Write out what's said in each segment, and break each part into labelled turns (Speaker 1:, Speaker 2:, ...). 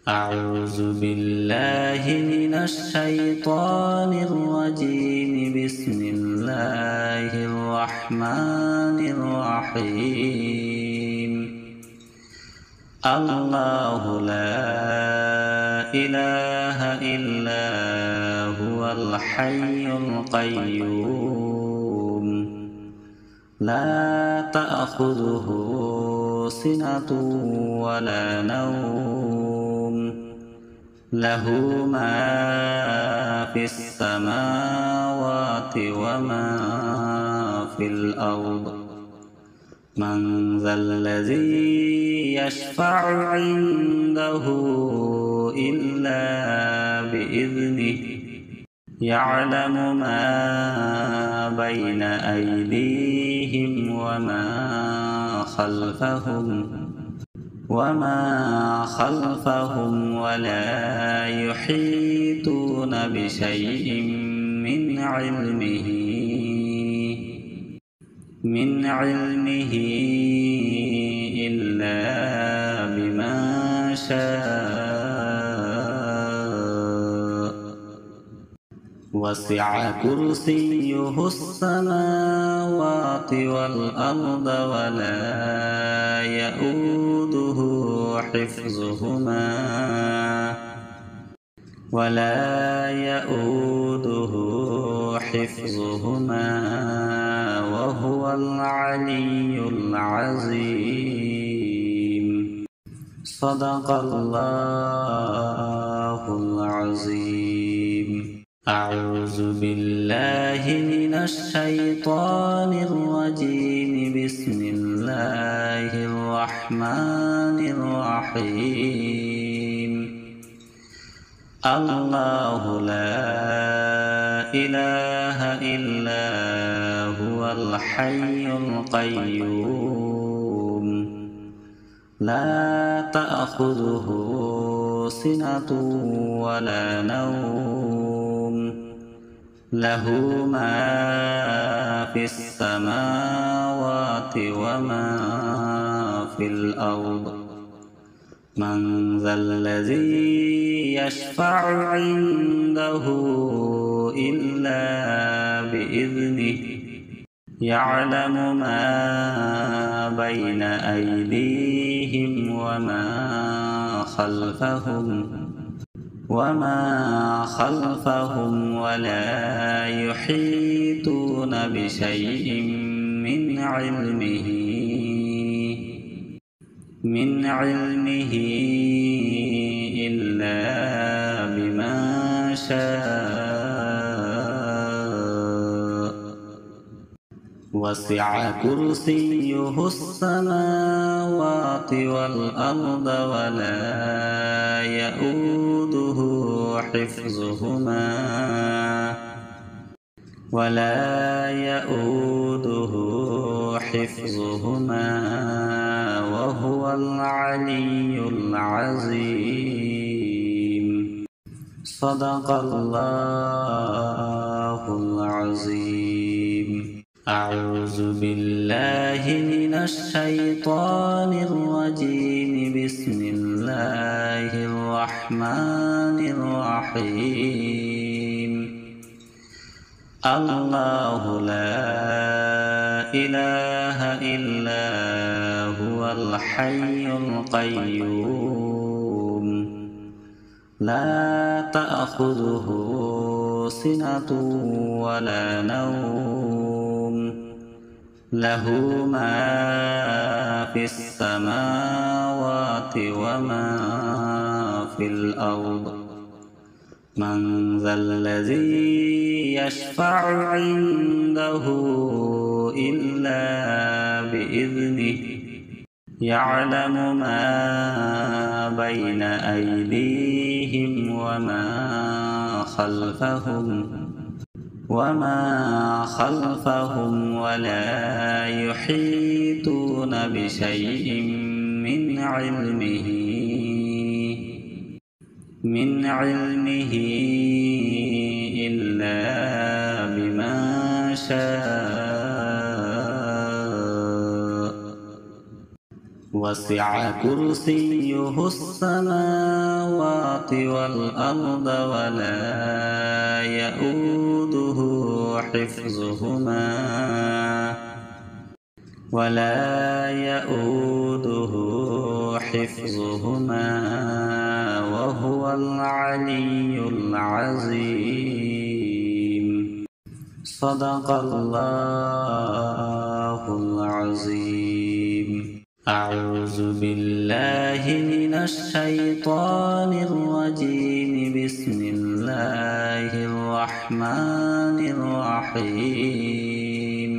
Speaker 1: أعوذ بالله من الشيطان الرجيم. بسم الله الرحمن الرحيم. الله لا إله إلا هو الحي القيوم لا تأخذه سنة ولا نوم له ما في السماوات وما في الأرض من ذا الذي يشفع عنده إلا بإذنه يعلم ما بين أيديهم وما خلفهم ولا يحيطون بشيء من علمه إلا بما شاء. وسع كرسيه السماوات والأرض ولا يؤوده حفظهما وهو العلي العظيم. صدق الله العظيم. أعوذ بالله من الشيطان الرجيم. بسم الله الرحمن الرحيم. الله لا إله إلا هو الحي القيوم لا تأخذه سنة ولا نوم له ما في السماوات وما في الأرض من ذا الذي يشفع عنده إلا بإذنه يعلم ما بين أيديهم وما خلفهم ولا يحيطون بشيء من علمه إلا بما شاء. وسع كرسيه السماوات والأرض ولا يؤوده حفظهما وهو العلي العظيم. صدق الله العظيم. أعوذ بالله من الشيطان الرجيم. بسم الله الرحمن الرحيم. الله لا إله إلا هو الحي القيوم لا تأخذه سنة ولا نوم له ما في السماوات وما في الأرض من ذا الذي يشفع عنده إلا بإذنه يعلم ما بين أيديهم وما خلفهم ولا يحيطون بشيء من علمه إلا بما شاء. وسع كرسيه السماوات والأرض ولا يؤوده حفظهما وهو العلي العظيم. صدق الله العظيم. أعوذ بالله من الشيطان الرجيم. بسم الله الرحمن الرحيم.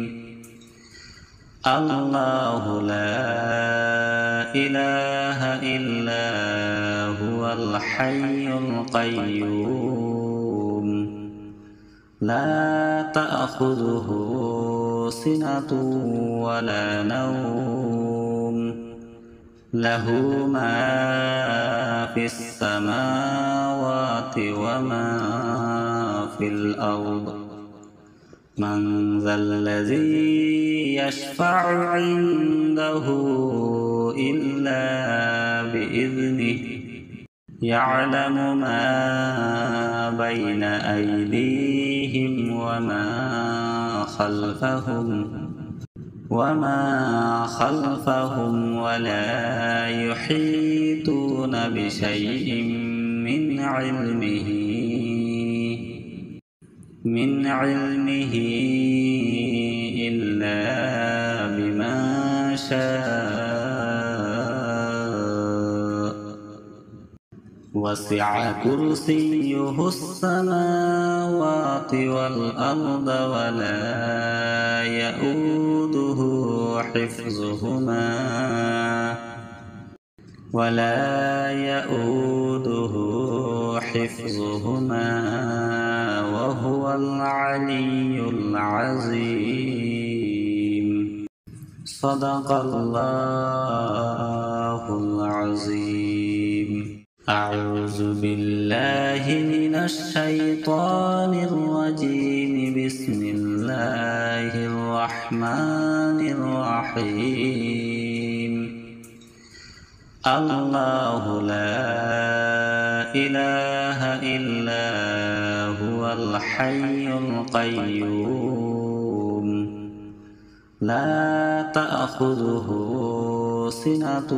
Speaker 1: الله لا إله إلا هو الحي القيوم لا تأخذه سنة ولا نوم له ما في السماوات وما في الأرض. من ذا الذي يشفع عنده إلا بإذنه يعلم ما بين أيديهم وما خلفهم ولا يحيطون بشيء من علمه إلا بما شاء. وسع كرسيه السماوات والأرض ولا يؤوده حفظهما وهو العلي العظيم. صدق الله العظيم. أعوذ بالله من الشيطان الرجيم. بسم الله الرحمن الرحيم. الله لا إله إلا هو الحي القيوم لا تأخذه سنة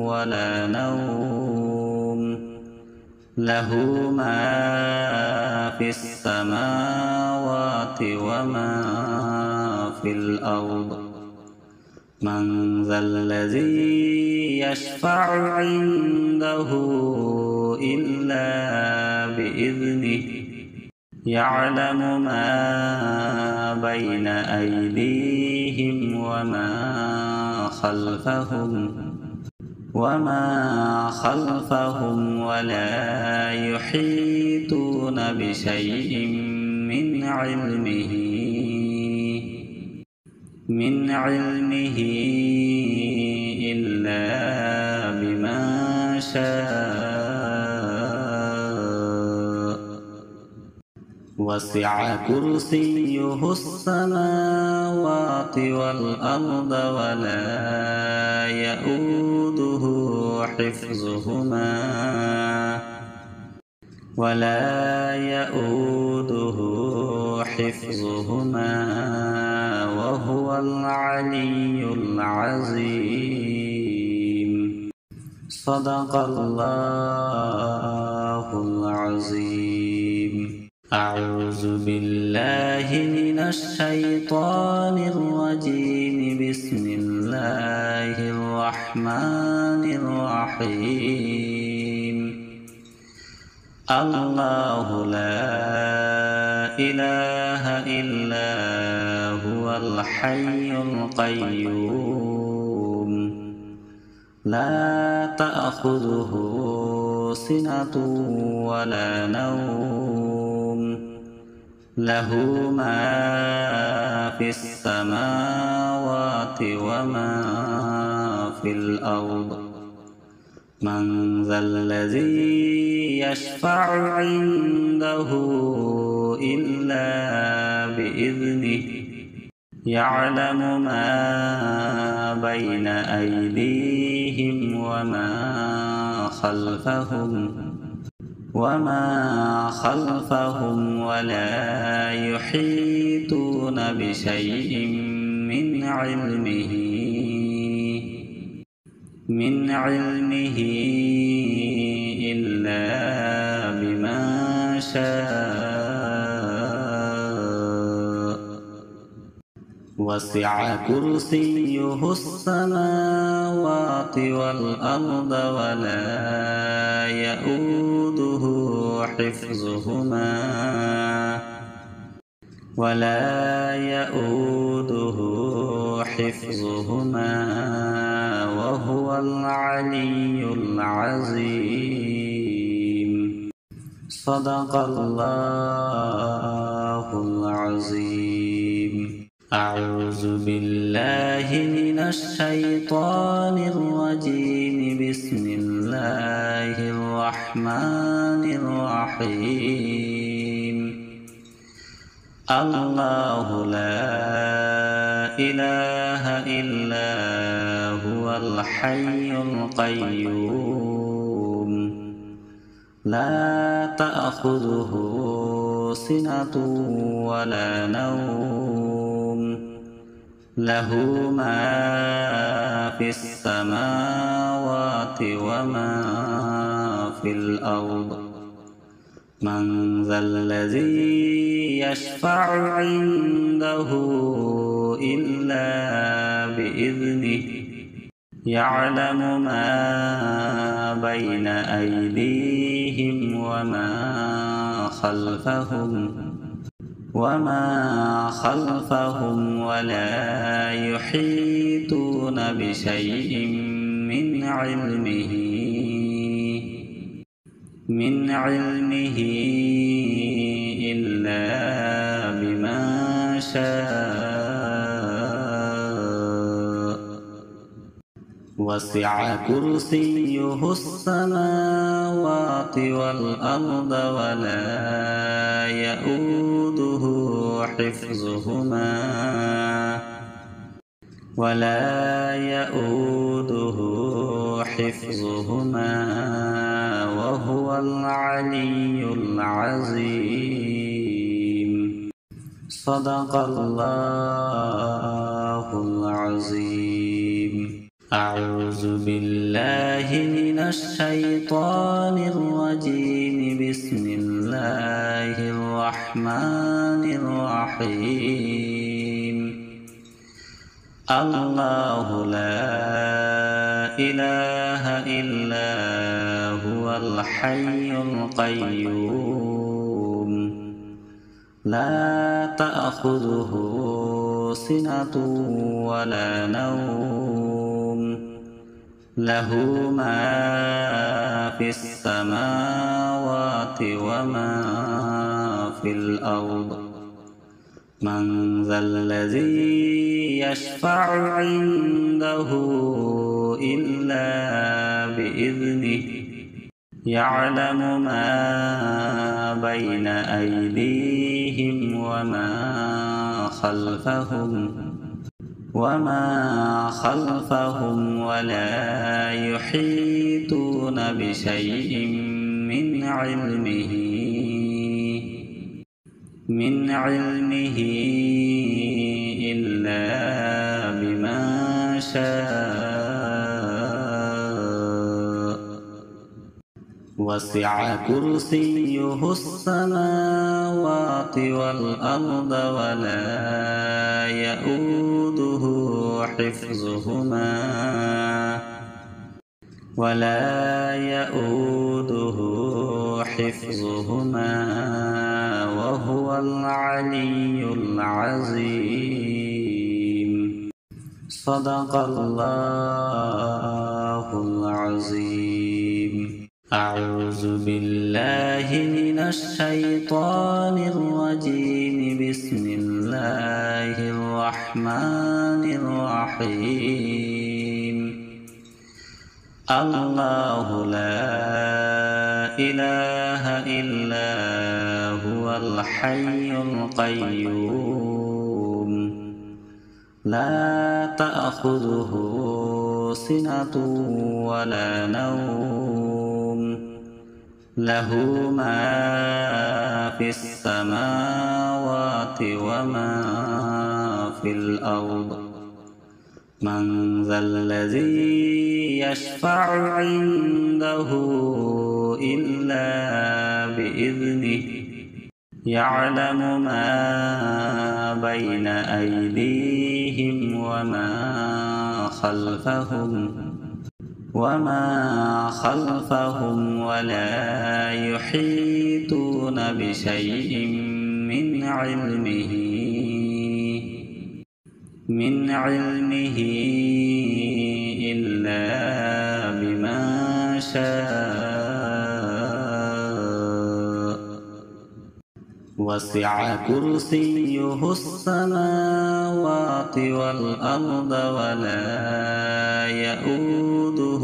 Speaker 1: ولا نوم له ما في السماوات وما في الأرض. من ذا الذي يشفع عنده إلا بإذنه يعلم ما بين أيديهم وما خلفهم ولا يحيطون بشيء من علمه إلا بما شاء. وسع كرسيه السماوات والأرض ولا يؤوده حفظهما وهو العلي العظيم. صدق الله العظيم. أعوذ بالله من الشيطان الرجيم. بسم الله الرحمن الرحيم. الله لا إله إلا هو الحي القيوم لا تأخذه سنة ولا نوم له ما في السماوات وما في الأرض. من ذا الذي يشفع عنده إلا بإذنه يعلم ما بين أيديهم أيديهم وما خلفهم ولا يحيطون بشيء من علمه إلا بما شاء وسع كرسيه السماوات والأرض ولا يؤوده حفظهما وهو العلي العظيم. صدق الله العظيم. أعوذ بالله من الشيطان الرجيم. بسم الله الرحمن الرحيم. الله لا إله إلا هو الحي القيوم لا تأخذه سنة ولا نوم له ما في السماوات وما في الأرض. من ذا الذي يشفع عنده إلا بإذنه يعلم ما بين أيديهم وما خلفهم ولا يحيطون بشيء من علمه إلا بما شاء وسع كرسيه السماوات والأرض ولا يؤوده حفظهما وهو العلي العظيم. صدق الله العظيم. أعوذ بالله من الشيطان الرجيم. بسم الله الرحمن الرحيم. الله لا إله إلا هو الحي القيوم لا تأخذه سنة ولا نوم له ما في السماوات وما في الأرض. من ذا الذي يشفع عنده إلا بإذنه يعلم ما بين أيديهم وما خلفهم ولا يحيطون بشيء من علمه إلا بما شاء وسع كرسيه السماوات والأرض ولا يؤوده حفظهما وهو العلي العظيم. صدق الله العظيم. أعوذ بالله من الشيطان الرجيم. بسم الله الرحمن الرحيم. الله لا إله إلا هو الحي القيوم لا تأخذه سنة ولا نوم له ما في السماوات وما في الأرض من ذا الذي يشفع عنده إلا بإذنه يعلم ما بين أيديهم وما خلفهم ولا يحيطون بشيء من علمه إلا بما شاء وسع كرسيه السماوات والأرض ولا يؤوده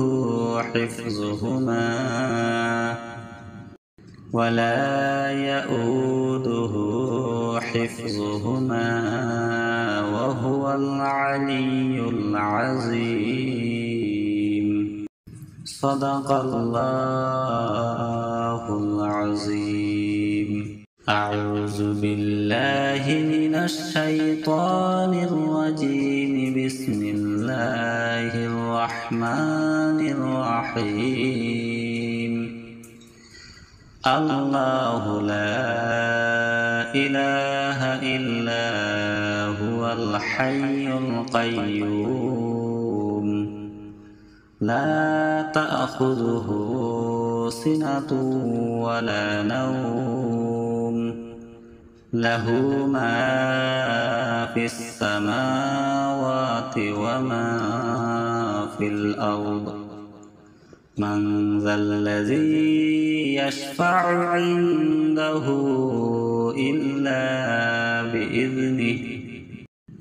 Speaker 1: حفظهما وهو العلي العظيم صدق الله العظيم أعوذ بالله من الشيطان الرجيم بسم الله الرحمن الرحيم الله لا إله إلا هو الحي القيوم لا تأخذه سنة ولا نوم له ما في السماوات وما في الأرض من ذا الذي يشفع عنده إلا بإذنه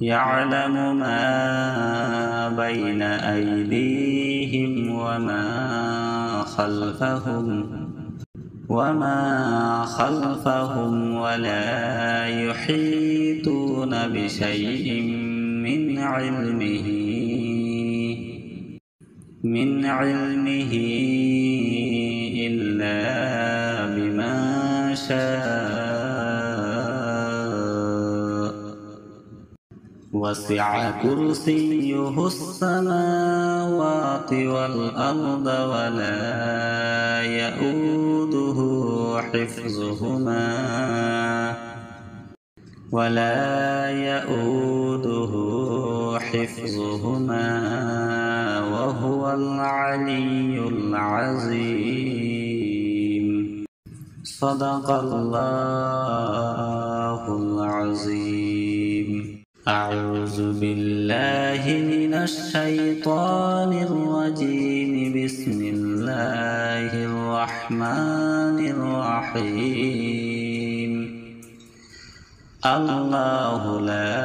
Speaker 1: يعلم ما بين أيديهم وما خلفهم ولا يحيطون بشيء من علمه إلا بما شاء وسع كرسيه السماوات والأرض ولا يؤوده حفظهما وهو العلي العظيم صدق الله العظيم أعوذ بالله من الشيطان الرجيم بسم الله الرحمن الرحيم الله لا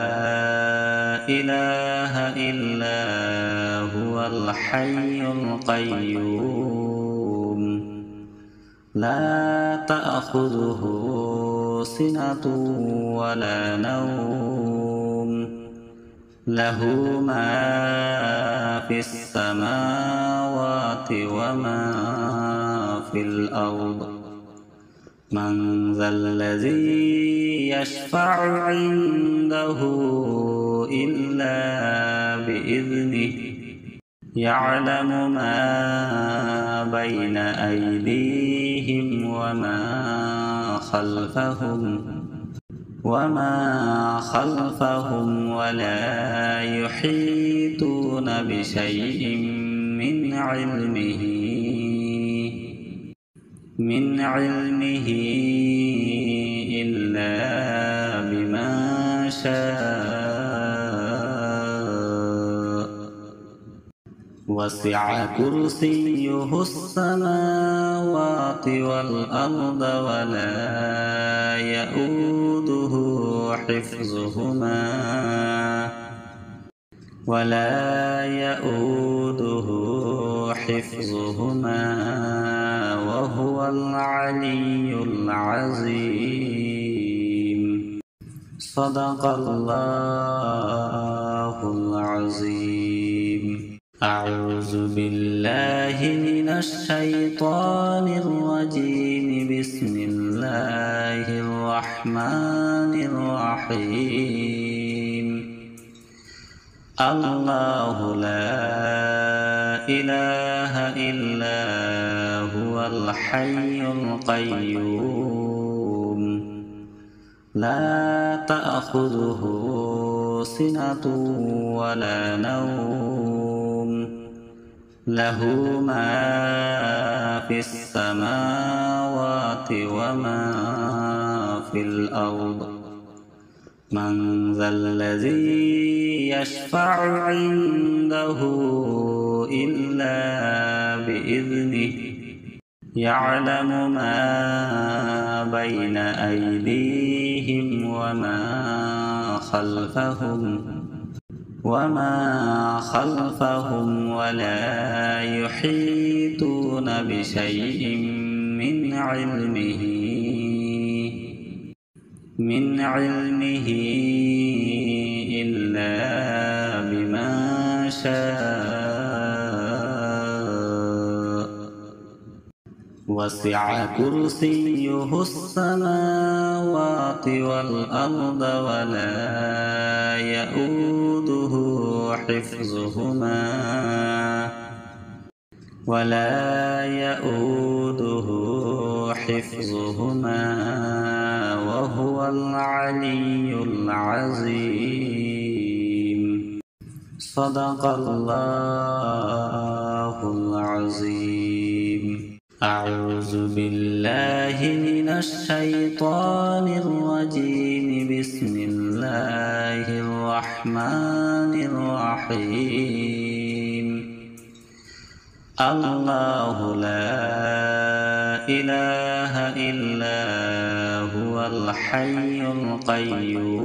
Speaker 1: إله إلا هو الحي القيوم لا تأخذه سنة ولا نوم له ما في السماوات وما في الأرض من ذا الذي يشفع عنده إلا بإذنه يعلم ما بين أيديهم وما خلفهم ولا يحيطون بشيء من علمه إلا بما شاء وسع كرسيه السماوات والأرض ولا يؤوده حفظهما وهو العلي العظيم صدق الله العظيم أعوذ بالله من الشيطان الرجيم بسم الله الرحمن الرحيم الله لا إله إلا هو الحي القيوم لا تأخذه سنة ولا نوم له ما في السماوات وما في الأرض من ذا الذي يشفع عنده إلا بإذنه يعلم ما بين أيديهم وما خلفهم ولا يحيطون بشيء من علمه إلا بما شاء وسع كرسيه السماوات والأرض ولا يؤوده حفظهما وهو العلي العظيم صدق الله العظيم أعوذ بالله من الشيطان الرجيم بسم الله الرحمن الرحيم الله لا إله إلا هو الحي القيوم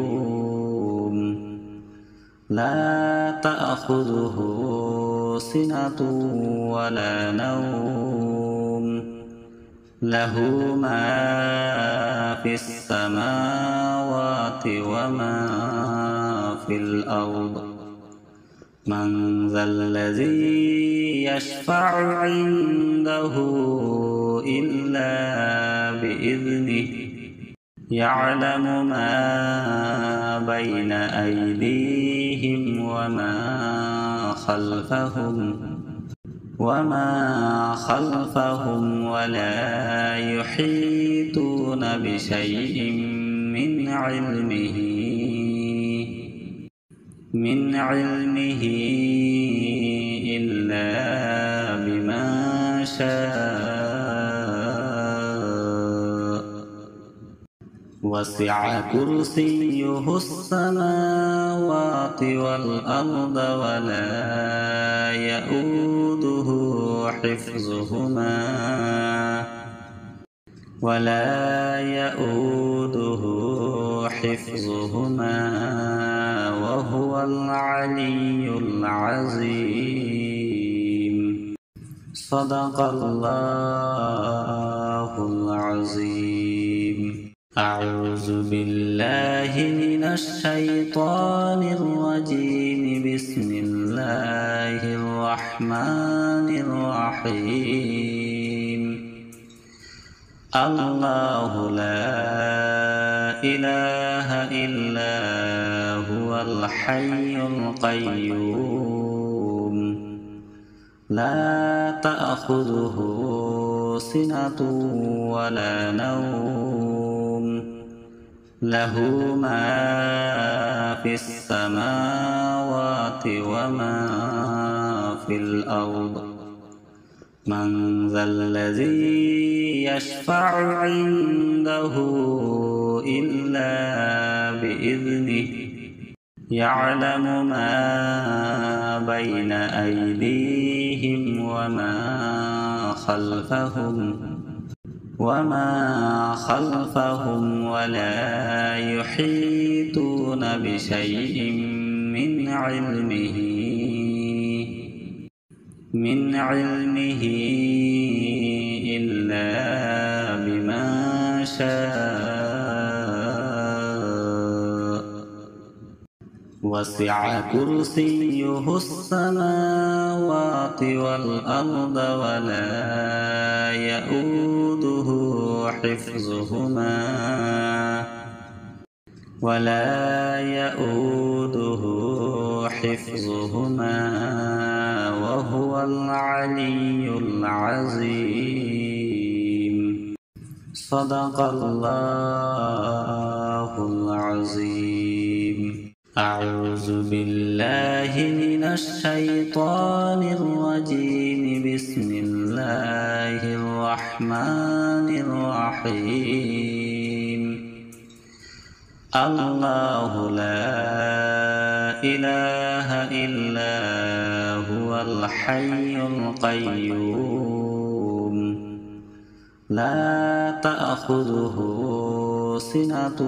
Speaker 1: لا تأخذه سنة ولا نوم له ما في السماوات وما في الأرض من ذا الذي يشفع عنده إلا بإذنه يعلم ما بين أيديهم وما خلفهم ولا يحيطون بشيء من علمه إلا بما شاء وسع كرسيه السماوات والأرض ولا يؤوده حفظهما وهو العلي العظيم صدق الله العظيم أعوذ بالله من الشيطان الرجيم بسم الله الرحمن الرحيم الله لا إله إلا هو الحي القيوم لا تأخذه سنة ولا نوم له ما في السماوات وما في الأرض من ذا الذي يشفع عنده إلا بإذنه يعلم ما بين أيديهم وما خلفهم ولا يحيطون بشيء من علمه إلا بما شاء وسع كرسيه السماوات السماوات والأرض ولا يؤوده حفظهما وهو العلي العظيم. صدق الله العظيم. أعوذ بالله من الشيطان الرجيم. بسم الله الرحمن الرحيم. الله لا إله إلا هو الحي القيوم لا تأخذه سنة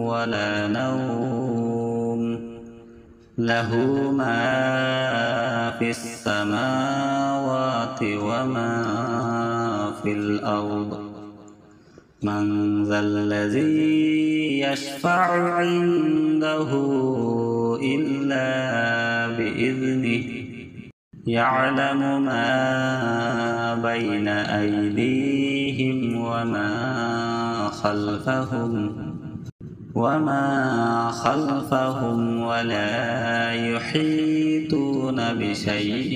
Speaker 1: ولا نوم له ما في السماوات وما في الأرض. من ذا الذي يشفع عنده إلا بإذنه يعلم ما بين أيديهم وما خلفهم ولا يحيطون بشيء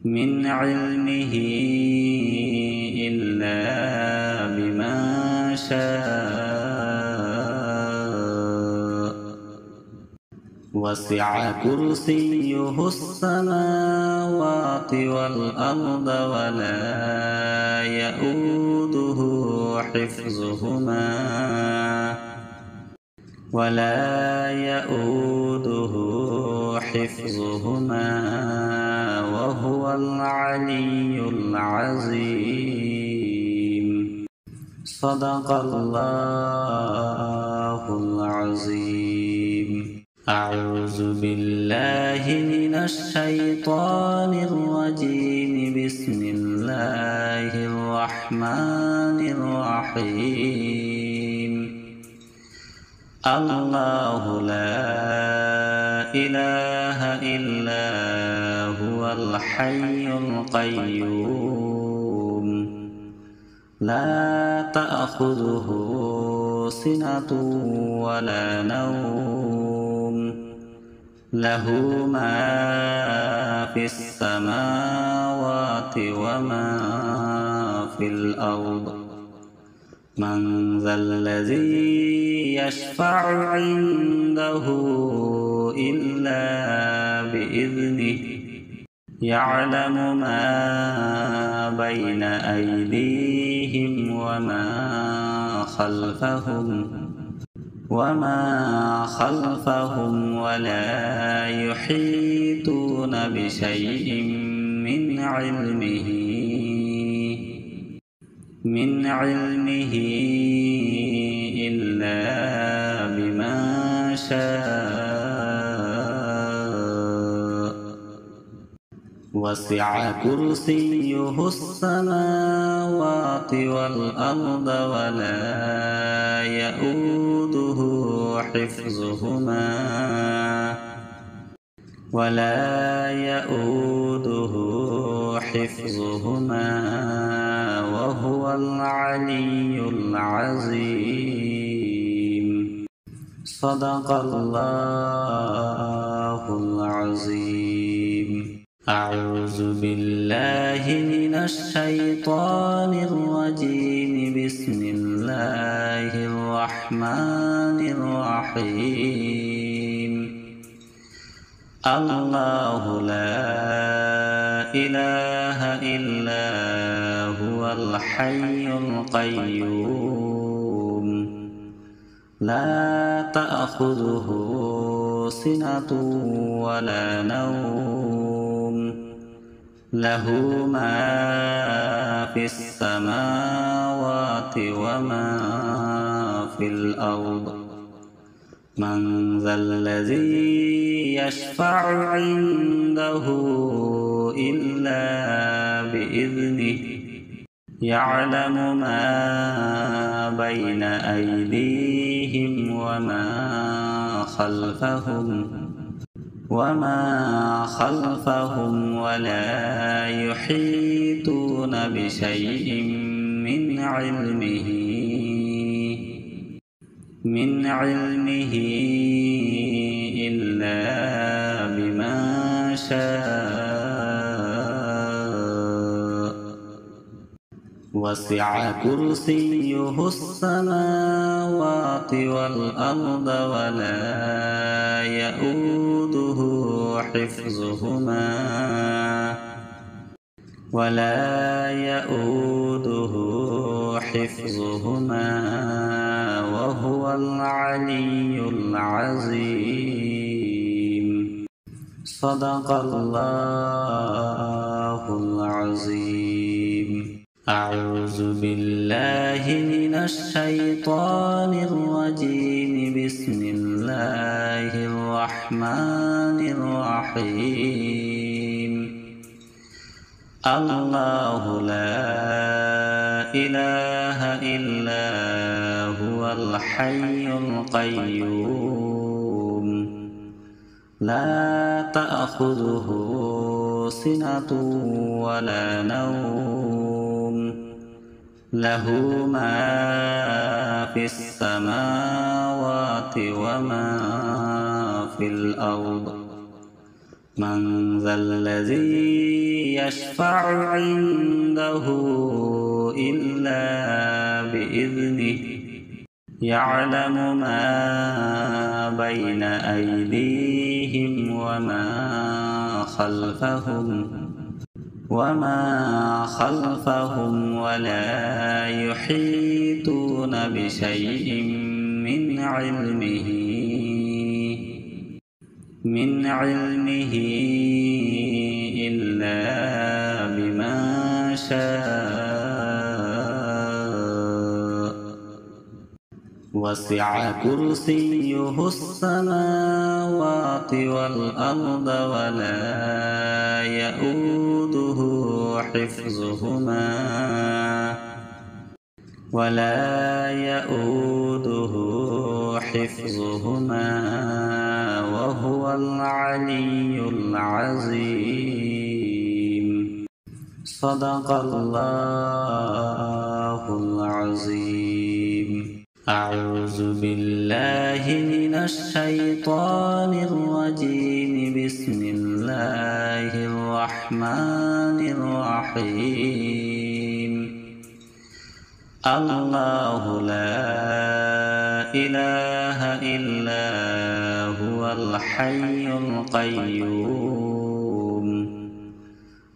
Speaker 1: من علمه إلا بما شاء. وسع كرسيه السماوات والأرض ولا يؤوده حفظهما وهو العلي العظيم. صدق الله العظيم. أعوذ بالله من الشيطان الرجيم. بسم الله الرحمن الرحيم. الله لا إله إلا هو الحي القيوم لا تأخذه سنة ولا نوم له ما في السماوات وما في الأرض. من ذا الذي يشفع عنده إلا بإذنه يعلم ما بين أيديهم وما خلفهم ولا يحيطون بشيء من علمه إلا بما شاء. وسع كرسيه السماوات والأرض ولا يؤوده حفظهما وهو العلي العظيم. صدق الله العظيم. أعوذ بالله من الشيطان الرجيم. بسم الله الرحمن الرحيم. الله لا إله إلا هو الحي القيوم لا تأخذه سنة ولا نوم له ما في السماوات وما في الأرض. من ذا الذي يشفع عنده إلا بإذنه يعلم ما بين أيديهم وما خلفهم وما خلفهم ولا يحيطون بشيء من علمه إلا بما شاء وسع كرسيه السماوات والأرض ولا يؤوده حفظهما وهو العلي العظيم. صدق الله العظيم. أعوذ بالله من الشيطان الرجيم. بسم الله الرحمن الرحيم. الله لا إله إلا هو الحي القيوم لا تأخذه سنة ولا نوم له ما في السماوات وما في الأرض. من ذا الذي يشفع عنده إلا بإذنه يعلم ما بين أيديهم وما خلفهم ولا يحيطون بشيء من علمه إلا بما شاء وسع كرسيه السماوات والأرض ولا يؤوده حفظهما وهو العلي العظيم. صدق الله العظيم. أعوذ بالله من الشيطان الرجيم. بسم الله الرحمن الرحيم. الله لا إله إلا هو الحي القيوم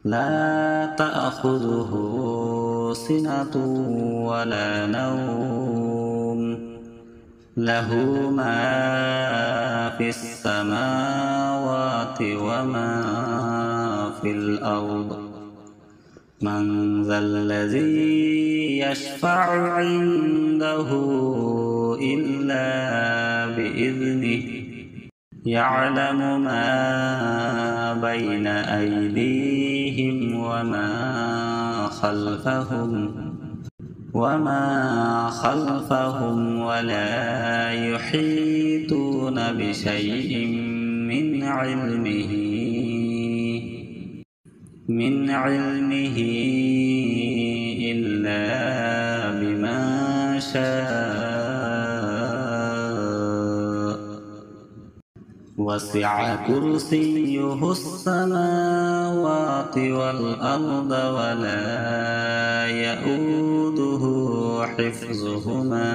Speaker 1: لا تأخذه سنة ولا نوم له ما في السماوات وما في الأرض. من ذا الذي يشفع عنده إلا بإذنه يعلم ما بين أيديهم وما خلفهم ولا يحيطون بشيء من علمه إلا بما شاء وسع كرسيه السماوات والأرض ولا يؤوده حفظهما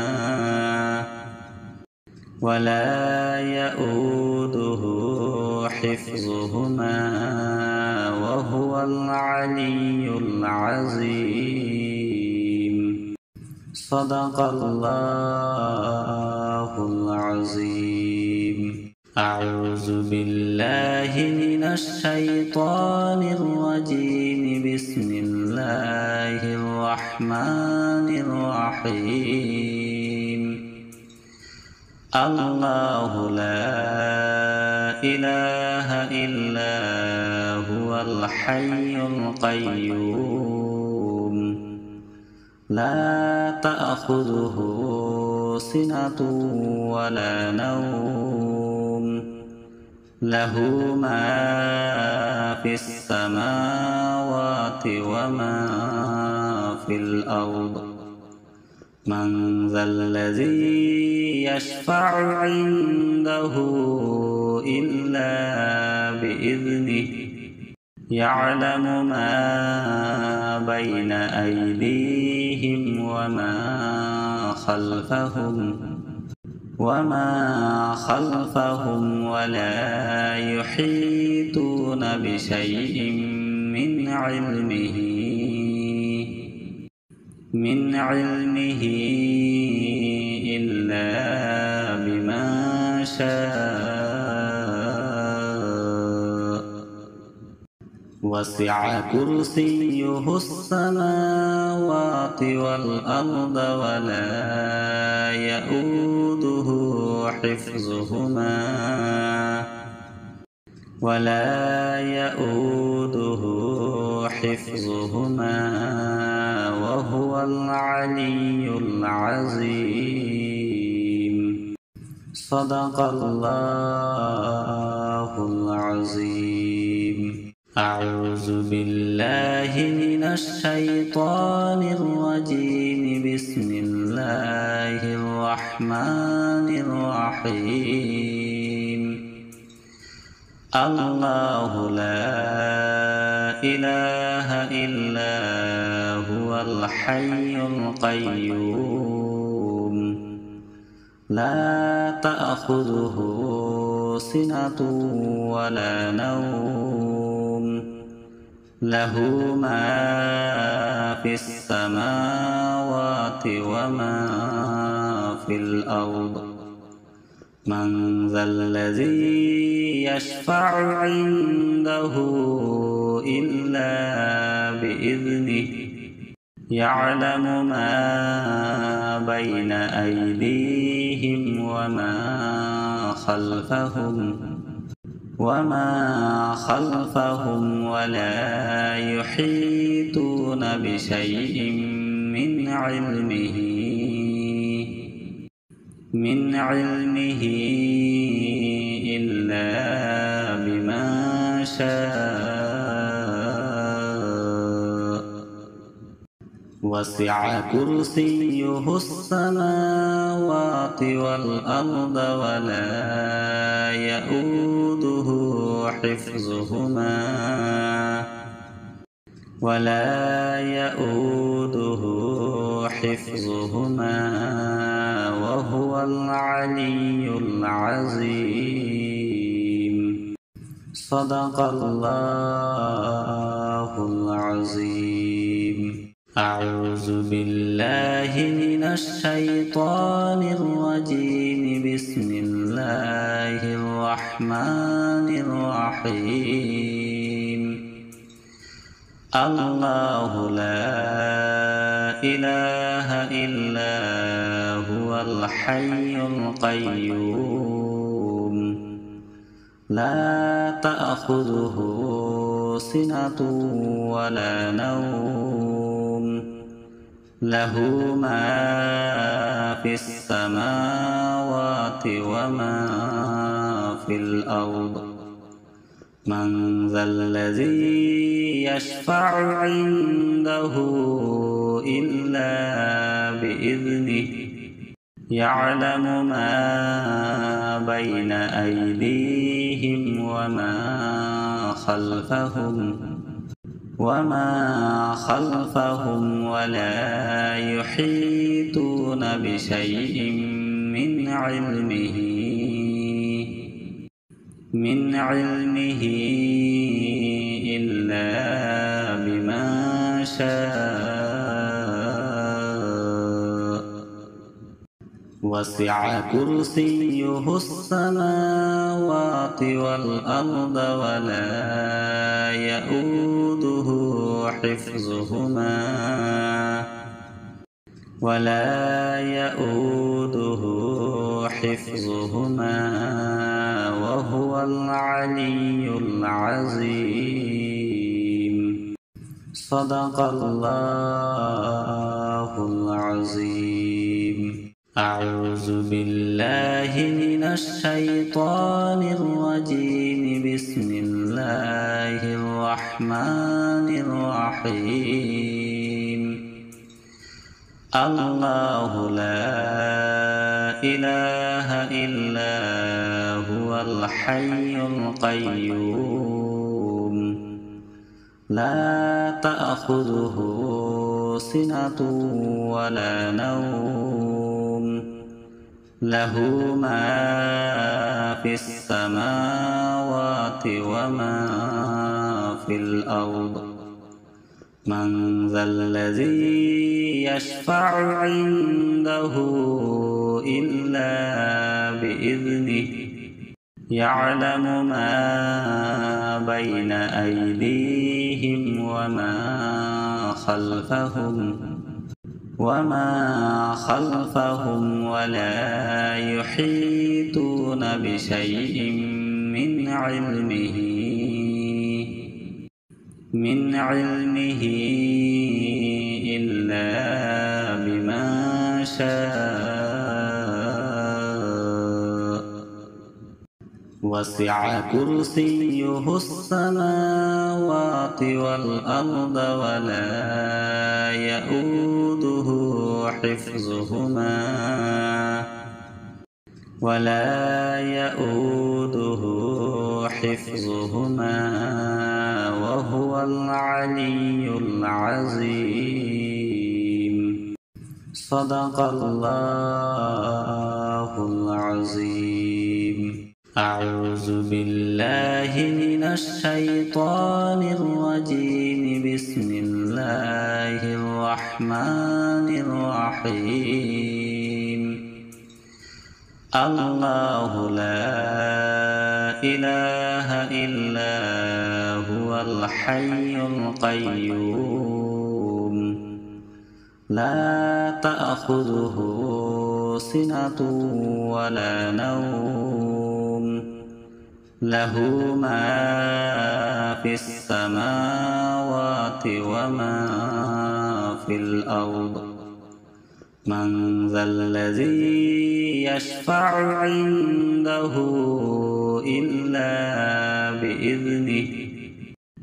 Speaker 1: وهو العلي العظيم. صدق الله العظيم. أعوذ بالله من الشيطان الرجيم. بسم الله الرحمن الرحيم. الله لا إله إلا هو الحي القيوم لا تأخذه سنة ولا نوم له ما في السماوات وما في الأرض من ذا الذي يشفع عنده إلا بإذنه يعلم ما بين أيديهم وما خلفهم ولا يحيطون بشيء من علمه إلا بما شاء وسع كرسيه السماوات والأرض ولا يؤوده حفظهما وهو العلي العظيم. صدق الله العظيم. أعوذ بالله من الشيطان الرجيم. بسم الله الرحمن الرحيم. الله لا إله إلا هو الحي القيوم لا تأخذه سنة ولا نوم له ما في السماوات وما في الأرض من ذا الذي يشفع عنده إلا بإذنه يعلم ما بين أيديهم وما خلفهم ولا يحيطون بشيء من علمه إلا بما شاء وسع كرسيه السماوات والأرض ولا يؤوده حفظهما وهو العلي العظيم. صدق الله العظيم. أعوذ بالله من الشيطان الرجيم. بسم الله الرحمن الرحيم. الله لا إله إلا هو الحي القيوم لا تأخذه سنة ولا نوم له ما في السماوات وما في الأرض من ذا الذي يشفع عنده إلا بإذنه يعلم ما بين أيديهم وما خلفهم ولا يحيطون بشيء من علمه إلا بما شاء وسع كرسيه السماوات والأرض ولا يؤوده حفظهما وهو العلي العظيم. صدق الله العظيم. أعوذ بالله من الشيطان الرجيم بسم الله الرحمن الرحيم الله لا إله إلا هو الحي القيوم لا تأخذه سنة ولا نوم له ما في السماوات وما في الأرض من ذا الذي يشفع عنده إلا بإذنه يعلم ما بين أيديهم وما خلفهم ولا يحيطون بشيء من علمه إلا بما شاء وسع كرسيه السماوات والأرض ولا يؤوده حفظهما وهو العلي العظيم صدق الله العظيم أعوذ بالله من الشيطان الرجيم بسم الله الرحمن الرحيم الله لا إله إلا هو الحي القيوم لا تأخذه سنة ولا نوم له ما في السماوات وما في الأرض من ذا الذي يشفع عنده إلا بإذنه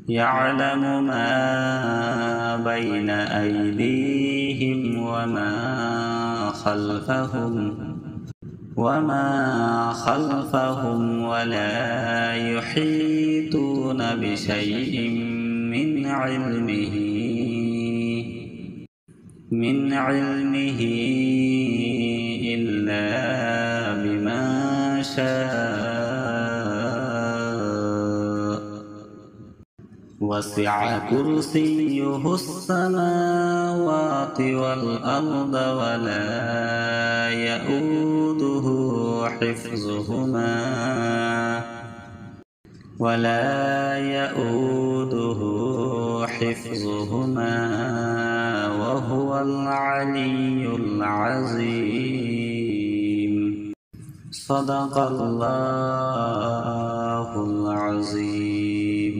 Speaker 1: يعلم ما بين أيديهم وما خلفهم ولا يحيطون بشيء من علمه إلا بما شاء وسع كرسيه السماوات والأرض ولا يؤوده حفظهما وهو العلي العظيم صدق الله العظيم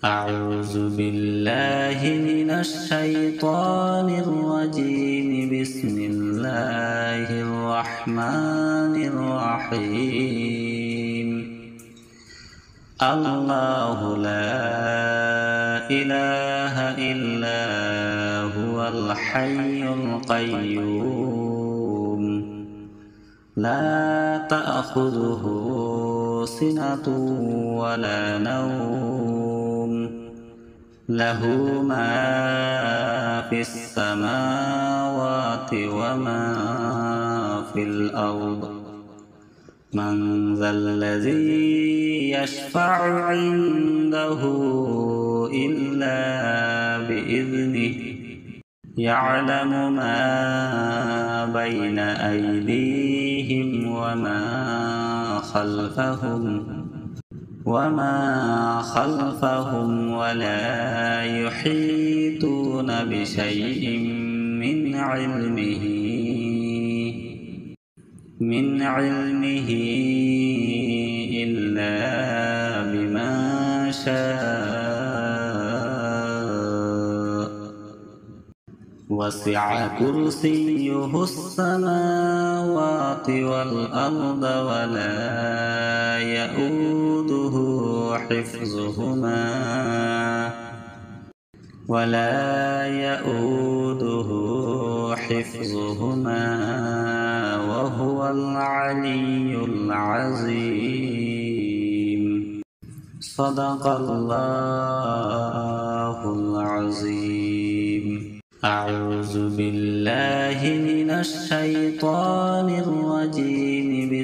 Speaker 1: أعوذ بالله من الشيطان الرجيم بسم الله الرحمن الرحيم الله لا إله إلا هو الحي القيوم لا تأخذه سنة ولا نوم له ما في السماوات وما في الأرض من ذا الذي يشفع عنده إلا بإذنه يعلم ما بين أيديهم وما خلفهم ولا يحيطون بشيء من علمه إلا بما شاء وسع كرسيه السماوات والأرض ولا يؤوده حفظهما وهو العلي العظيم. صدق الله العظيم. أعوذ بالله من الشيطان الرجيم.